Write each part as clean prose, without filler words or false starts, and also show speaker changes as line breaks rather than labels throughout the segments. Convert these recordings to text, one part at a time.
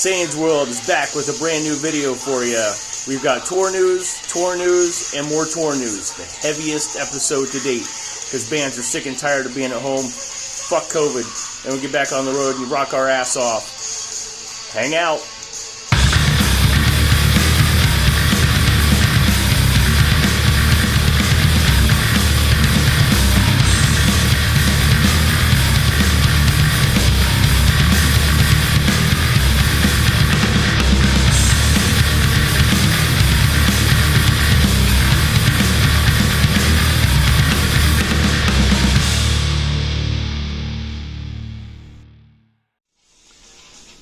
Sane's World is back with a brand new video for you. We've got tour news, and more tour news. The heaviest episode to date, because bands are sick and tired of being at home. Fuck COVID. And we get back on the road and rock our ass off. Hang out.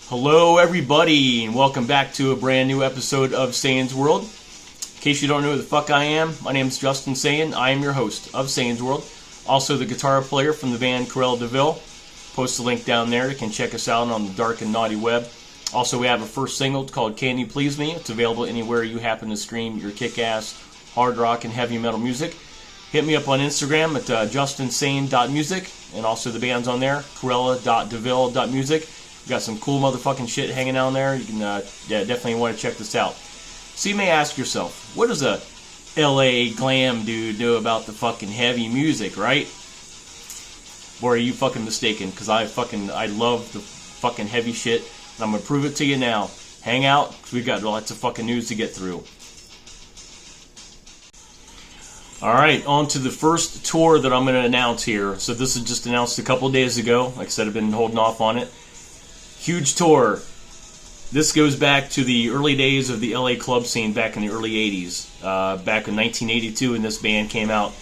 Hello everybody, and welcome back to a brand new episode of Sane's World. In case you don't know who the fuck I am, my name is Justin Sane. I am your host of Sane's World. Also the guitar player from the band Cruella de Vil. Post a link down there. You can check us out on the dark and naughty web. Also, we have a first single called Can You Please Me? It's available anywhere you happen to stream your kick-ass hard rock and heavy metal music. Hit me up on Instagram at justinsane.music, and also the band's on there, cruella.deville.music. We got some cool motherfucking shit hanging out there. You can definitely want to check this out. So you may ask yourself, what does a LA glam dude know about the fucking heavy music, right? Or are you fucking mistaken? Because I love the fucking heavy shit, and I'm gonna prove it to you now. Hang out, because we've got lots of fucking news to get through. Alright, on to the first tour that I'm going to announce here. So this was just announced a couple days ago. Like I said, I've been holding off on it. Huge tour. This goes back to the early days of the LA club scene back in the early 80s. Back in 1982 when this band came out.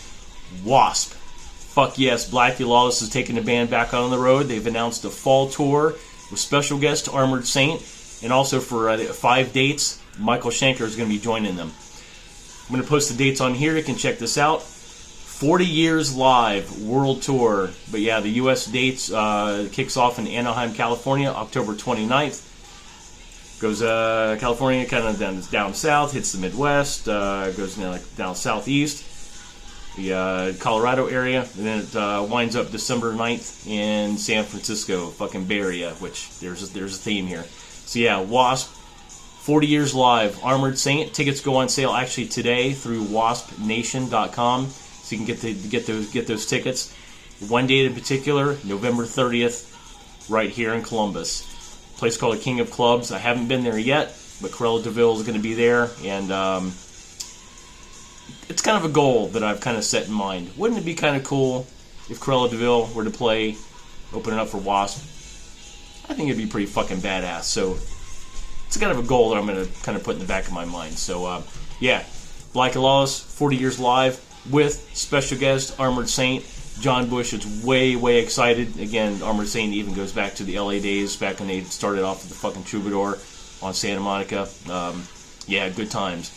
WASP. Fuck yes, Blackie Lawless is taking the band back on the road. They've announced a fall tour with special guest Armored Saint. And also for 5 dates, Michael Schenker is going to be joining them. I'm going to post the dates on here. You can check this out. 40 Years Live World Tour. But yeah, the U.S. dates kicks off in Anaheim, California, October 29th. Goes California, kind of down south, hits the Midwest, goes down southeast, the Colorado area, and then it winds up December 9th in San Francisco, fucking Bay Area, which there's a theme here. So yeah, WASP. 40 Years Live, Armored Saint. Tickets go on sale actually today through waspnation.com, so you can get those tickets. One date in particular, November 30th, right here in Columbus. A place called the King of Clubs. I haven't been there yet, but Cruella de Vil is going to be there, and it's kind of a goal that I've kind of set in mind. Wouldn't it be kind of cool if Cruella de Vil were to play, open it up for WASP? I think it'd be pretty fucking badass. So it's kind of a goal that I'm going to kind of put in the back of my mind. So, yeah, Blackie Lawless, 40 Years Live, with special guest Armored Saint. John Bush is way, way excited. Again, Armored Saint even goes back to the LA days, back when they started off with the fucking Troubadour on Santa Monica. Yeah, good times.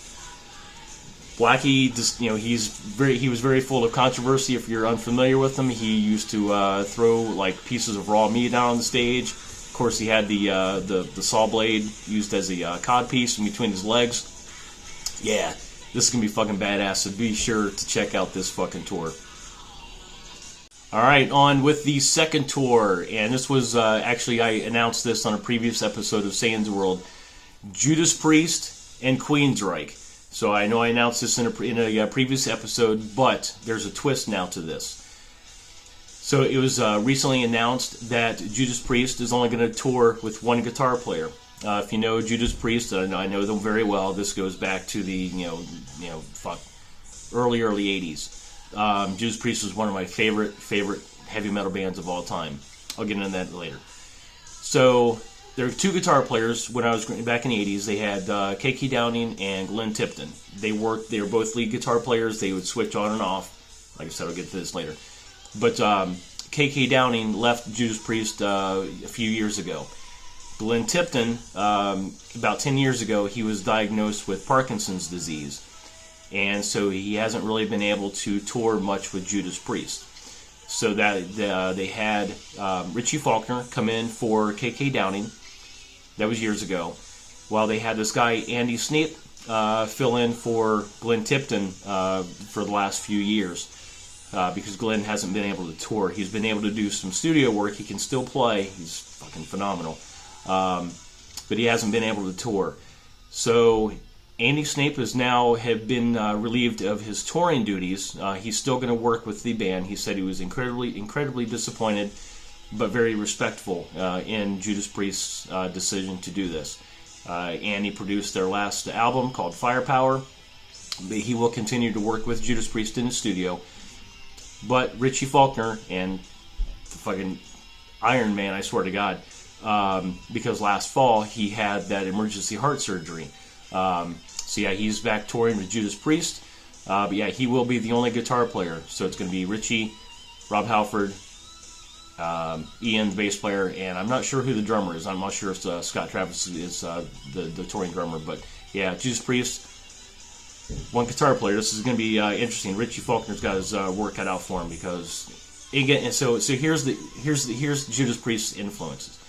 Blackie, just, he was very full of controversy. If you're unfamiliar with him, he used to throw like pieces of raw meat out on the stage. Of course, he had the saw blade used as a cod piece in between his legs. Yeah, this is going to be fucking badass, so be sure to check out this fucking tour. Alright, on with the second tour, and this was, actually I announced this on a previous episode of Sane's World. Judas Priest and Queensryche. So I know I announced this in a previous episode, but there's a twist now to this. So it was recently announced that Judas Priest is only going to tour with one guitar player. If you know Judas Priest, I know them very well. This goes back to the early 80s. Judas Priest was one of my favorite heavy metal bands of all time. I'll get into that later. So there were two guitar players when I was back in the 80s. They had K.K. Downing and Glenn Tipton. They were both lead guitar players. They would switch on and off. Like I said, I'll get to this later. But K.K. Downing left Judas Priest a few years ago. Glenn Tipton, about 10 years ago, he was diagnosed with Parkinson's disease. And so he hasn't really been able to tour much with Judas Priest. So that they had Richie Faulkner come in for K.K. Downing. That was years ago. While they had this guy, Andy Sneap, fill in for Glenn Tipton for the last few years. Because Glenn hasn't been able to tour. He's been able to do some studio work. He can still play. He's fucking phenomenal. but he hasn't been able to tour. So Andy Snape has now have been relieved of his touring duties. He's still going to work with the band. He said he was incredibly disappointed, but very respectful in Judas Priest's decision to do this. Andy produced their last album called Firepower. He will continue to work with Judas Priest in the studio. But Richie Faulkner and the fucking Iron Man, I swear to God, because last fall he had that emergency heart surgery. So yeah, he's back touring with Judas Priest. But yeah, he will be the only guitar player. So it's going to be Richie, Rob Halford, Ian, the bass player, and I'm not sure who the drummer is. I'm not sure if Scott Travis is the touring drummer. But yeah, Judas Priest, one guitar player. This is going to be interesting. Richie Faulkner's got his work cut out for him because again. So here's Judas Priest's influences.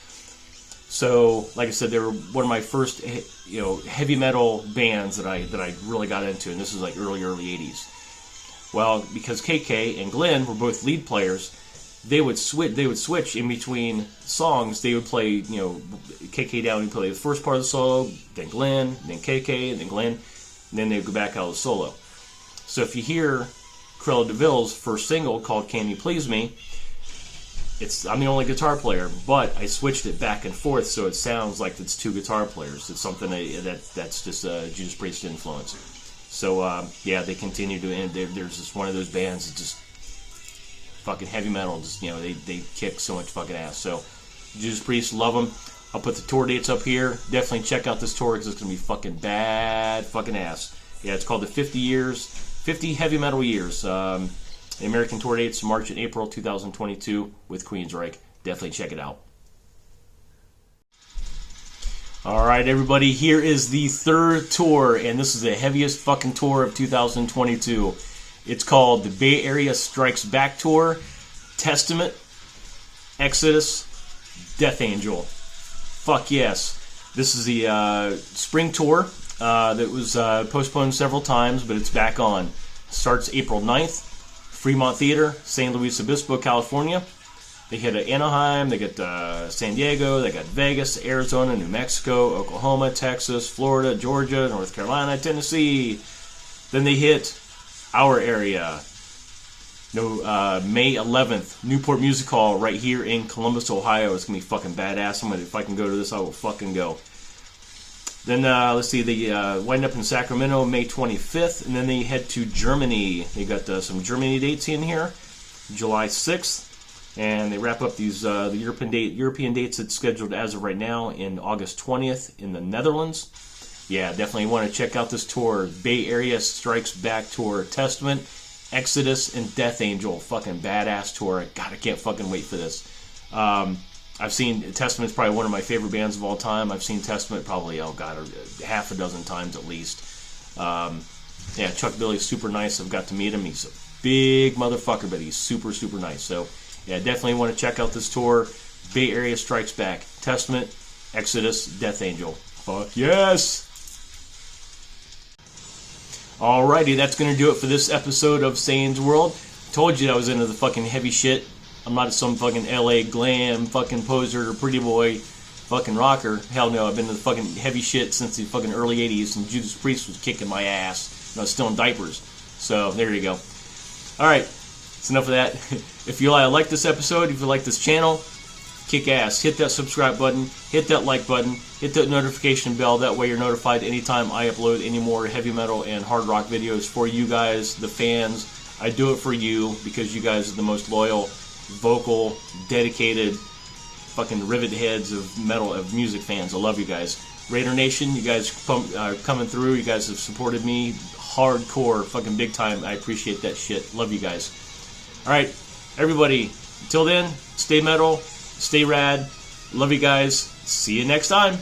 So, like I said, they were one of my first, heavy metal bands that I really got into, and this is like early 80s. Well, because KK and Glenn were both lead players, they would switch in between songs. They would play, KK down and play the first part of the solo, then Glenn, then KK, and then Glenn, and then they'd go back out of the solo. So if you hear Cruella de Vil's first single called "Can You Please Me," I'm the only guitar player, but I switched it back and forth so it sounds like it's two guitar players. It's something that's just a Judas Priest influence. So yeah, they continue to, and there's just one of those bands that just fucking heavy metal. Just they kick so much fucking ass. So Judas Priest, love them. I'll put the tour dates up here. Definitely check out this tour because it's gonna be fucking bad fucking ass. Yeah, it's called the 50 Heavy Metal Years. The American tour dates March and April 2022 with Queensryche. Definitely check it out. Alright, everybody, here is the third tour, and this is the heaviest fucking tour of 2022. It's called the Bay Area Strikes Back Tour, Testament, Exodus, Death Angel. Fuck yes. This is the spring tour that was postponed several times, but it's back on. Starts April 9th. Fremont Theater, San Luis Obispo, California. They hit Anaheim, they get San Diego, they got Vegas, Arizona, New Mexico, Oklahoma, Texas, Florida, Georgia, North Carolina, Tennessee. Then they hit our area. May 11th, Newport Music Hall right here in Columbus, Ohio. It's going to be fucking badass. If I can go to this, I will fucking go. Then, let's see, they wind up in Sacramento May 25th, and then they head to Germany. They got some Germany dates in here, July 6th, and they wrap up these the European dates that's scheduled as of right now in August 20th in the Netherlands. Yeah, definitely want to check out this tour, Bay Area Strikes Back Tour, Testament, Exodus, and Death Angel. Fucking badass tour. God, I can't fucking wait for this. I've seen Testament's probably one of my favorite bands of all time. I've seen Testament probably, half a dozen times at least. Yeah, Chuck Billy's super nice. I've got to meet him. He's a big motherfucker, but he's super, super nice. So, yeah, definitely want to check out this tour. Bay Area Strikes Back. Testament, Exodus, Death Angel. Fuck yes! Alrighty, that's going to do it for this episode of Sane's World. Told you I was into the fucking heavy shit. I'm not some fucking LA glam fucking poser or pretty boy fucking rocker. Hell no, I've been to the fucking heavy shit since the fucking early 80s, and Judas Priest was kicking my ass. And I was still in diapers. So, there you go. Alright, that's enough of that. If you like this episode, if you like this channel, kick ass. Hit that subscribe button, hit that like button, hit that notification bell. That way you're notified anytime I upload any more heavy metal and hard rock videos for you guys, the fans. I do it for you because you guys are the most loyal, vocal, dedicated, fucking rivet heads of metal, of music fans. I love you guys. Raider Nation, you guys coming through. You guys have supported me hardcore, fucking big time. I appreciate that shit. Love you guys. Alright, everybody, until then, stay metal, stay rad. Love you guys. See you next time.